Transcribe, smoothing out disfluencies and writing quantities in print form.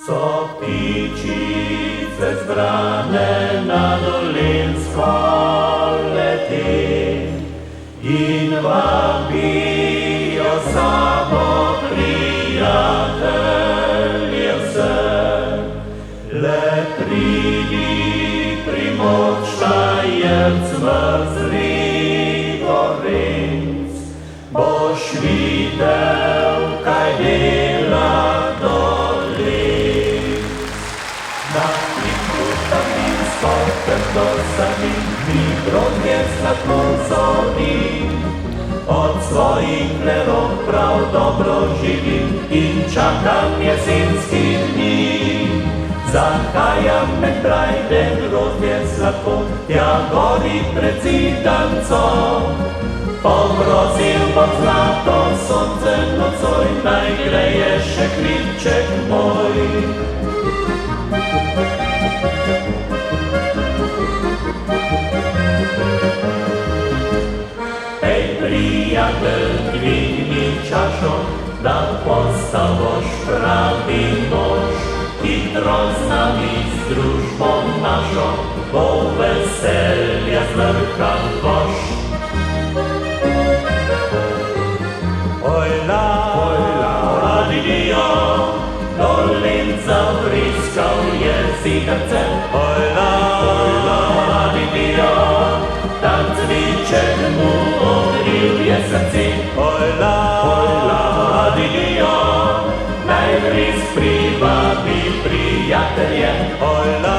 So ptičice zbrane na dolensko leti in vabijo samo prijatelje vse. Le pridi Primorščajerc mrzli gorenc, boš videl, kaj dela dolenc. Na Kriku Tamlinsko trdo sadim, Pribrodnje sladko zodim. Od svojih plerov prav dobro živim in čakam jesenski dni. Zahajam med Brajden, Grozdje sladko, tja gori pred Zidanco. Pogrozil bom zlato sonce nocoj, najgreje še hribček moj. Ej, prijatelj, dvigni čašo, da postavoš pravi mož. Hitro z nami z družbo našo, bo veselja zvrkan boš. Ojla, ojla, adidio, dolenca vriskal je zidance. Ojla, ojla, adidio, tam cviček mu ogril je srce. Ojla, ojla, adidio, naj vrisk privabi prijatelje. Ojla,